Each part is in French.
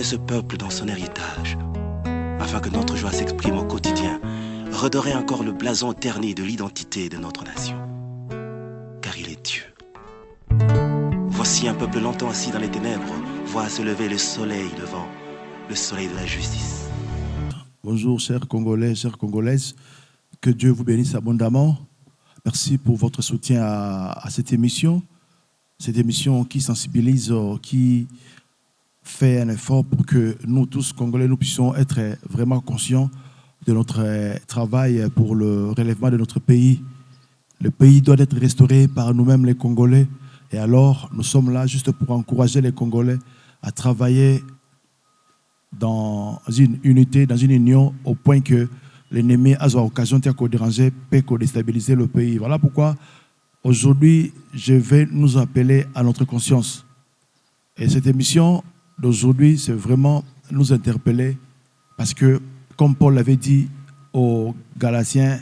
amener ce peuple dans son héritage, afin que notre joie s'exprime au quotidien, redorer encore le blason terni de l'identité de notre nation. Car il est Dieu. Voici un peuple longtemps assis dans les ténèbres, voit se lever le soleil levant, le soleil de la justice. Bonjour chers Congolais, chères Congolaises, que Dieu vous bénisse abondamment. Merci pour votre soutien à cette émission qui sensibilise, qui fait un effort pour que nous tous Congolais, nous puissions être vraiment conscients de notre travail pour le relèvement de notre pays. Le pays doit être restauré par nous-mêmes les Congolais. Et alors, nous sommes là juste pour encourager les Congolais à travailler dans une unité, dans une union, au point que l'ennemi a l'occasion de déranger, peut déstabiliser le pays. Voilà pourquoi aujourd'hui, je vais nous appeler à notre conscience. Et cette émission d'aujourd'hui, c'est vraiment nous interpeller parce que, comme Paul l'avait dit aux Galatiens,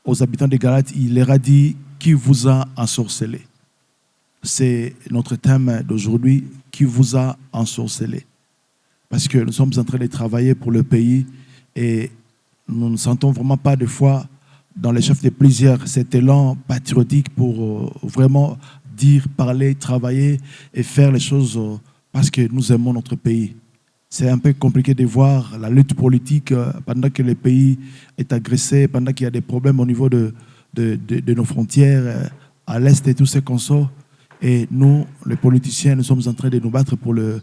aux habitants des Galates, il leur a dit « Qui vous a ensorcelé ?» C'est notre thème d'aujourd'hui, « Qui vous a ensorcelé ?» Parce que nous sommes en train de travailler pour le pays et nous ne sentons vraiment pas de foi dans les chefs de plusieurs cet élan patriotique pour vraiment dire, parler, travailler et faire les choses parce que nous aimons notre pays. C'est un peu compliqué de voir la lutte politique pendant que le pays est agressé, pendant qu'il y a des problèmes au niveau de nos frontières à l'Est et tout ce qu'on sort. Et nous, les politiciens, nous sommes en train de nous battre pour le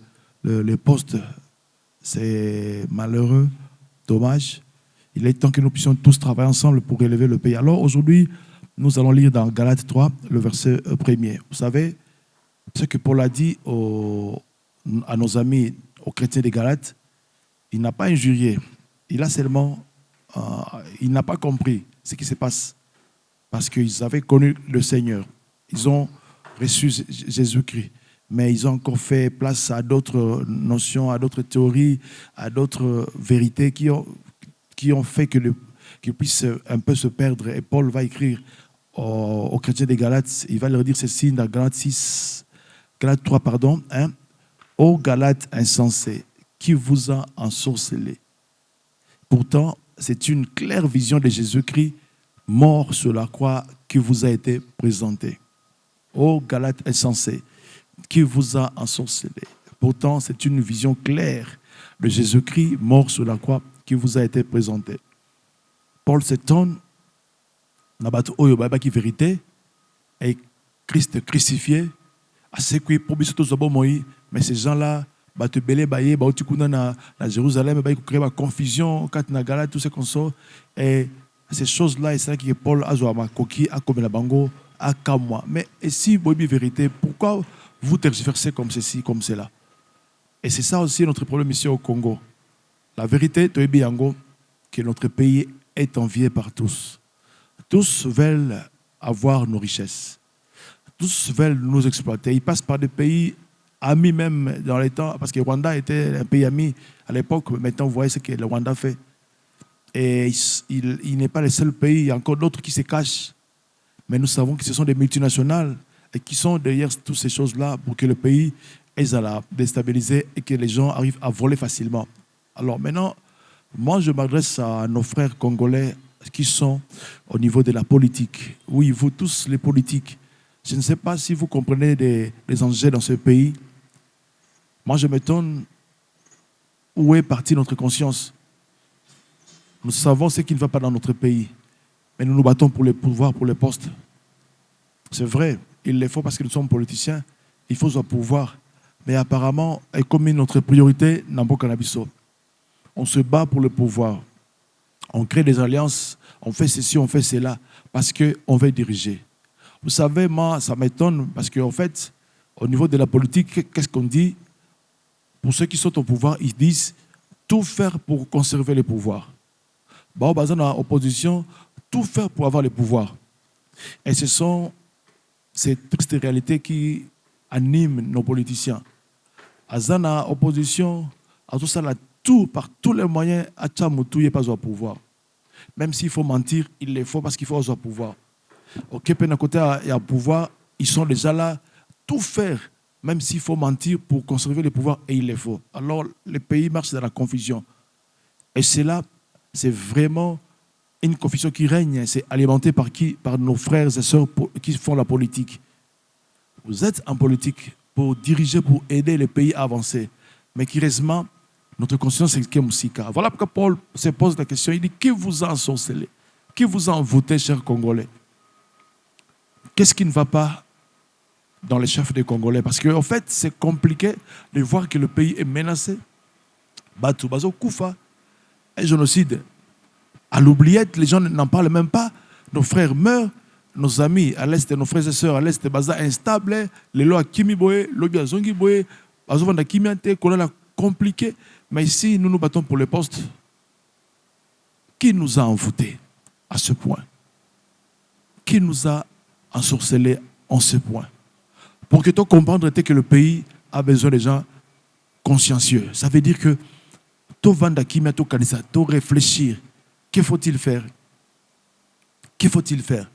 poste. C'est malheureux, dommage. Il est temps que nous puissions tous travailler ensemble pour élever le pays. Alors aujourd'hui, nous allons lire dans Galates 3, le verset 1er. Vous savez, ce que Paul a dit à nos amis, aux chrétiens des Galates, il n'a pas injurié. Il a seulement, il n'a pas compris ce qui se passe. Parce qu'ils avaient connu le Seigneur. Ils ont reçu Jésus-Christ. Mais ils ont encore fait place à d'autres notions, à d'autres théories, à d'autres vérités qui ont fait qu'ils puissent un peu se perdre. Et Paul va écrire aux chrétiens des Galates, il va leur dire ceci dans Galates 3, hein. Ô Galates insensés, qui vous a ensorcelé? Pourtant, c'est une claire vision de Jésus-Christ mort sur la croix qui vous a été présentée. Ô Galates insensés, qui vous a ensorcelé? Pourtant, c'est une vision claire de Jésus-Christ mort sur la croix qui vous a été présentée. Paul s'étonne, qui vérité, et Christ crucifié, à ce qui mais ces gens-là, à Jérusalem, ils créent la confusion, quand ils ont tout ce qu'on sort, et ces choses-là, c'est ça que Paul a joué à Koki, à comme la bango, à Kamwa. Mais et si vous avez vérité, pourquoi vous tergiversez comme ceci, comme cela? Et c'est ça aussi notre problème ici au Congo. La vérité, que notre pays est envié par tous. Tous veulent avoir nos richesses. Tous veulent nous exploiter. Ils passent par des pays amis même dans les temps, parce que le Rwanda était un pays ami à l'époque. Maintenant, vous voyez ce que le Rwanda fait. Et il n'est pas le seul pays, il y a encore d'autres qui se cachent. Mais nous savons que ce sont des multinationales et qui sont derrière toutes ces choses-là pour que le pays est à la déstabiliser et que les gens arrivent à voler facilement. Alors maintenant, moi je m'adresse à nos frères congolais qui sont au niveau de la politique. Oui, vous tous les politiques. Je ne sais pas si vous comprenez les enjeux dans ce pays. Moi je m'étonne où est partie notre conscience. Nous savons ce qui ne va pas dans notre pays. Mais nous nous battons pour le pouvoir, pour les postes. C'est vrai, il le faut parce que nous sommes politiciens. Il faut ce pouvoir. Mais apparemment, comme notre priorité, Nambo-Canabiso. On se bat pour le pouvoir. On crée des alliances. On fait ceci, on fait cela. Parce qu'on veut diriger. Vous savez, moi, ça m'étonne. Parce qu'en fait, au niveau de la politique, qu'est-ce qu'on dit? Pour ceux qui sont au pouvoir, ils disent tout faire pour conserver le pouvoir. Dans l'opposition, tout faire pour avoir le pouvoir. Et ce sont ces tristes réalités qui animent nos politiciens. Azana, opposition, à tout ça, tout, par tous les moyens, à Tchamoutou, il n'est pas au pouvoir. Même s'il faut mentir, il le faut parce qu'il faut avoir pouvoir. Ok, côté il y a pouvoir, ils sont déjà là, tout faire Même s'il faut mentir pour conserver le pouvoir, et il le faut. Alors, le pays marche dans la confusion. Et cela, c'est vraiment une confusion qui règne. C'est alimenté par qui? Par nos frères et sœurs qui font la politique. Vous êtes en politique pour diriger, pour aider le pays à avancer. Mais curieusement, notre conscience est Moussika. Voilà pourquoi Paul se pose la question. Il dit, qui vous a ensorcelé? Qui vous a envoûté, chers Congolais? Qu'est-ce qui ne va pas dans les chefs des Congolais? Parce qu'en fait, c'est compliqué de voir que le pays est menacé. Batou, Bazo, Koufa, un génocide. À l'oubliette, les gens n'en parlent même pas. Nos frères meurent, nos amis à l'est, nos frères et sœurs à l'est, Baza instable, les lois Kimi Boé, Lobi à Zongi Boé, Bazo Vanda Kimiante, qu'on a compliqué. Mais ici, nous nous battons pour les postes. Qui nous a envoûtés à ce point? Qui nous a ensorcelés en ce point? Pour que tu comprennes que le pays a besoin de gens consciencieux. Ça veut dire que tu vas tu réfléchir. Que faut-il faire? Que faut-il faire?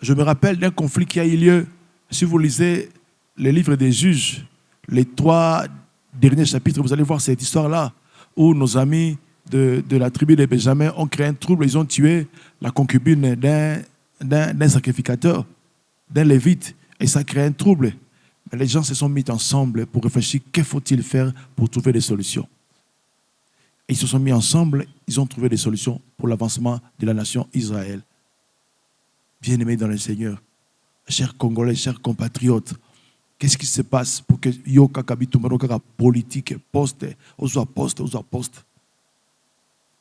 Je me rappelle d'un conflit qui a eu lieu, si vous lisez les livres des juges, les 3 derniers chapitres, vous allez voir cette histoire-là, où nos amis de la tribu de Benjamin ont créé un trouble, ils ont tué la concubine d'un sacrificateur, d'un lévite, et ça a créé un trouble. Mais les gens se sont mis ensemble pour réfléchir, que faut-il faire pour trouver des solutions? Et ils se sont mis ensemble, ils ont trouvé des solutions pour l'avancement de la nation Israël. Bien-aimés dans le Seigneur, chers Congolais, chers compatriotes, qu'est-ce qui se passe pour que Yoka Kabitumaroka politique, poste, poste.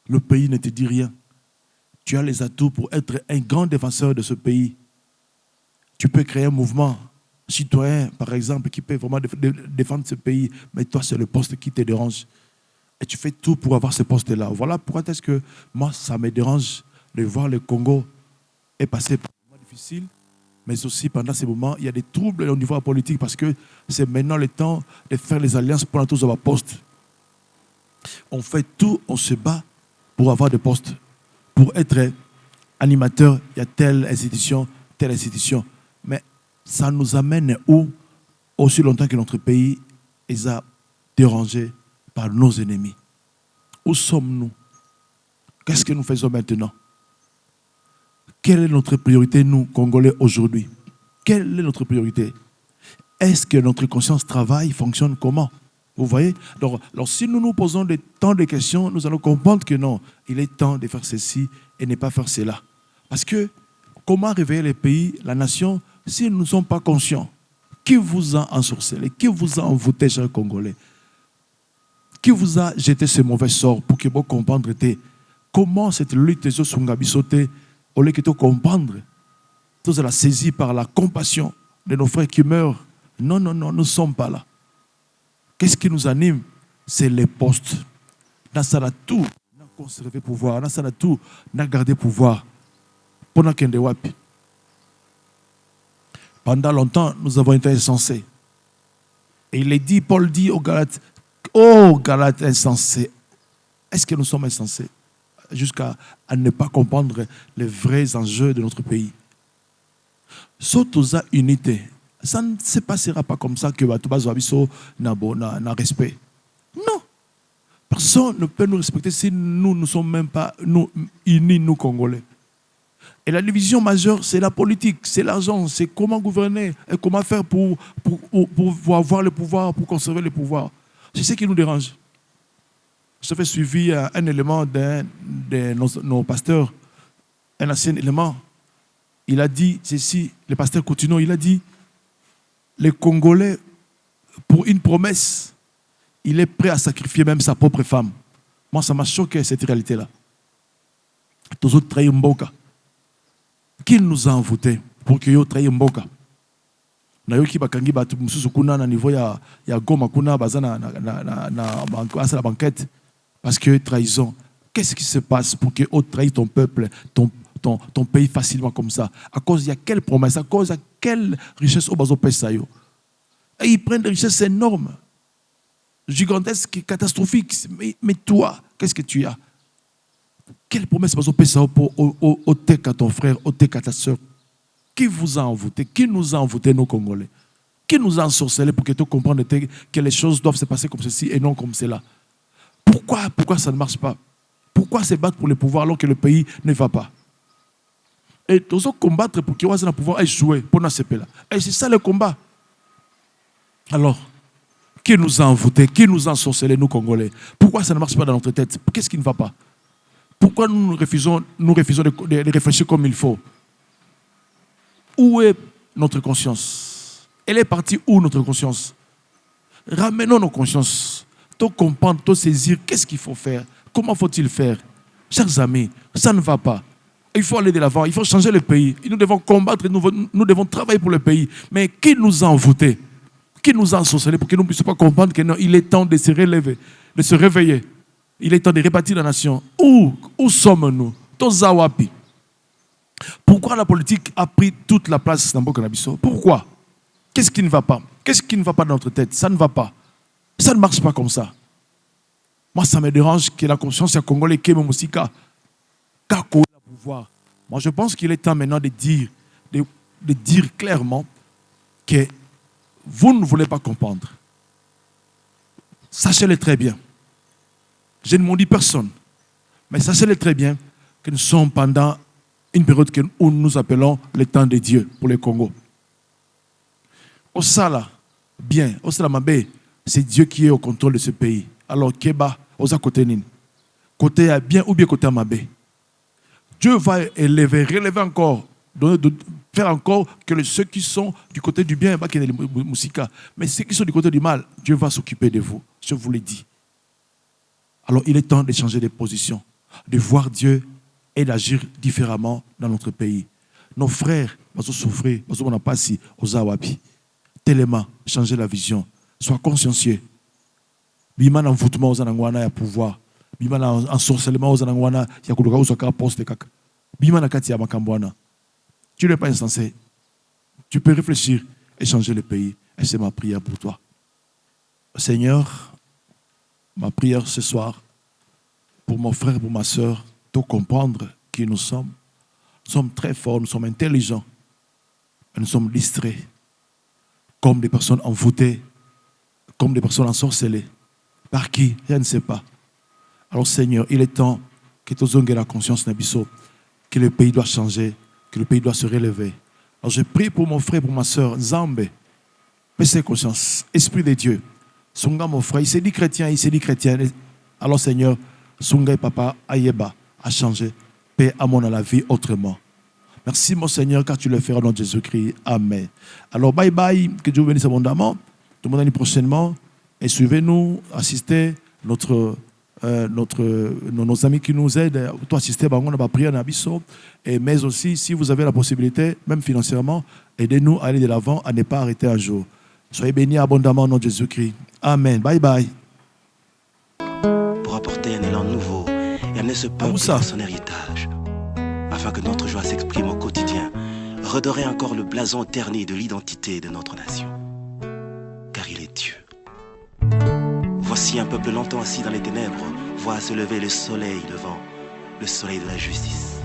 Le pays ne te dit rien. Tu as les atouts pour être un grand défenseur de ce pays. Tu peux créer un mouvement citoyen, par exemple, qui peut vraiment défendre ce pays, mais toi, c'est le poste qui te dérange. Et tu fais tout pour avoir ce poste-là. Voilà pourquoi est-ce que moi, ça me dérange de voir le Congo est passé par des moments difficiles, mais aussi pendant ces moments, il y a des troubles au niveau politique parce que c'est maintenant le temps de faire les alliances pour tous avoir poste. On fait tout, on se bat pour avoir des postes, pour être animateur, il y a telle institution. Mais ça nous amène où? Aussi longtemps que notre pays est dérangé par nos ennemis. Où sommes-nous? Qu'est-ce que nous faisons maintenant? Quelle est notre priorité, nous, Congolais, aujourd'hui? Quelle est notre priorité? Est-ce que notre conscience travaille, fonctionne comment? Vous voyez? Alors, si nous nous posons tant de questions, nous allons comprendre que non, il est temps de faire ceci et ne pas faire cela. Parce que, comment réveiller les pays, la nation, si nous ne sommes pas conscients? Qui vous a ensorcelé? Qui vous a envoûté, chers Congolais? Qui vous a jeté ce mauvais sort pour que vous compreniez comment cette lutte de Sungabi sauté, au lieu que de comprendre, vous la saisie par la compassion de nos frères qui meurent? Non, nous ne sommes pas là. Qu'est-ce qui nous anime? C'est les postes. Dans ça, tout, on a conservé pouvoir. Dans ça, tout, on a gardé pouvoir. Pendant longtemps, nous avons été insensés. Et il est dit, Paul dit aux Galates, oh Galates insensés, est-ce que nous sommes insensés? Jusqu'à ne pas comprendre les vrais enjeux de notre pays. Surtout à unité. Ça ne se passera pas comme ça que Batubazo n'a respect. Non. Personne ne peut nous respecter si nous ne sommes même pas unis, nous Congolais. Et la division majeure, c'est la politique, c'est l'argent, c'est comment gouverner et comment faire pour avoir le pouvoir, pour conserver le pouvoir. C'est ce qui nous dérange. Je fais suivi un élément de nos pasteurs, un ancien élément. Il a dit ceci, le pasteur Coutinho, il a dit, les Congolais, pour une promesse, il est prêt à sacrifier même sa propre femme. Moi, ça m'a choqué, cette réalité-là. Tous autres trahis Mboka. Qui nous a envoûtés pour que nous trahions Mboka? Nayoki bakangi batu mususu kuna na niveau ya Goma kuna bazana na banquette parce que trahison. Qu'est-ce qui se passe pour que tu trahis ton peuple, ton pays facilement comme ça? À cause de quelle promesse? À cause de quelle richesse au bazo pesayo? Et ils prennent des richesses énormes, gigantesques, catastrophiques. Mais toi, qu'est-ce que tu as? Quelle promesse bazo pesayo pour au tek à ton frère, au tek à ta soeur? Qui vous a envoûté? Qui nous a envoûté, nos Congolais? Qui nous a ensorcelés pour que tu comprennes que les choses doivent se passer comme ceci et non comme cela? Pourquoi ça ne marche pas? Pourquoi se battre pour le pouvoir alors que le pays ne va pas? Et nous allons combattre pour qu'il y ait un pouvoir échouer pour nous là. Et c'est ça le combat. Alors, qui nous a envoûtés? Qui nous a ensorcelés, nous Congolais? Pourquoi ça ne marche pas dans notre tête? Qu'est-ce qui ne va pas? Pourquoi nous refusons de réfléchir comme il faut? Où est notre conscience? Elle est partie où, notre conscience? Ramenons nos consciences. Tout comprendre, tout saisir, qu'est-ce qu'il faut faire? Comment faut-il faire? Chers amis, ça ne va pas. Il faut aller de l'avant, il faut changer le pays. Nous devons combattre, nous devons travailler pour le pays. Mais qui nous a envoûtés? Qui nous a ensorcelés pour que nous ne puissions pas comprendre qu'il est temps de se relever, de se réveiller? Il est temps de répartir la nation. Où sommes-nous? Tozawapi. Pourquoi la politique a pris toute la place dans Burkina Faso? Pourquoi? Qu'est-ce qui ne va pas? Qu'est-ce qui ne va pas dans notre tête? Ça ne va pas. Ça ne marche pas comme ça. Moi, ça me dérange que la conscience des Congolais qui est Moussika, kako le pouvoir. Moi, je pense qu'il est temps maintenant de dire clairement que vous ne voulez pas comprendre. Sachez-le très bien. Je ne m'en dis personne. Mais sachez-le très bien que nous sommes pendant une période où nous appelons le temps de Dieu pour le Congo. Au Sala, bien, au Salamabé, c'est Dieu qui est au contrôle de ce pays. Alors, Keba, aux côté Nin, côté à bien ou bien côté à Mabé. Dieu va relever encore, faire encore que ceux qui sont du côté du bien, mais ceux qui sont du côté du mal, Dieu va s'occuper de vous. Je vous l'ai dit. Alors, il est temps de changer de position, de voir Dieu et d'agir différemment dans notre pays. Nos frères vont souffrir, on n'a pas si aux Awapi. Tellement changer la vision. Sois consciencieux. Bima na envoûtement aux anangwana ya pouvoir. Bima na ensorcellement aux anangwana ya kuluka uzaka poste kaka. Bima na kati ya makambwana. Tu n'es pas insensé. Tu peux réfléchir et changer le pays. Et c'est ma prière pour toi. Seigneur, ma prière ce soir, pour mon frère et pour ma soeur, de comprendre qui nous sommes. Nous sommes très forts, nous sommes intelligents. Mais nous sommes distraits. Comme des personnes envoûtées, comme des personnes ensorcelées. Par qui? Je ne sais pas. Alors Seigneur, il est temps que tu aies la conscience, Nabiso, que le pays doit changer, que le pays doit se relever. Alors je prie pour mon frère, pour ma soeur, Zambé. Paix conscience, Esprit de Dieu. Songa, mon frère, il s'est dit chrétien, Alors Seigneur, Songa et Papa, Ayeba, a changé. Paix à mon à la vie autrement. Merci mon Seigneur, car tu le feras au nom de Jésus-Christ. Amen. Alors bye bye, que Dieu vous bénisse abondamment. Tout le monde prochainement. Et suivez-nous, assistez nos amis qui nous aident. Toi assister, on va prier à Abisso. Mais aussi, si vous avez la possibilité, même financièrement, aidez-nous à aller de l'avant, à ne pas arrêter un jour. Soyez bénis abondamment au nom de Jésus-Christ. Amen. Bye bye. Pour apporter un élan nouveau et amener ce peuple à son héritage, afin que notre joie s'exprime au quotidien, redorer encore le blason terni de l'identité de notre nation. Car il est Dieu. Voici un peuple longtemps assis dans les ténèbres, voit se lever le soleil devant, le soleil de la justice.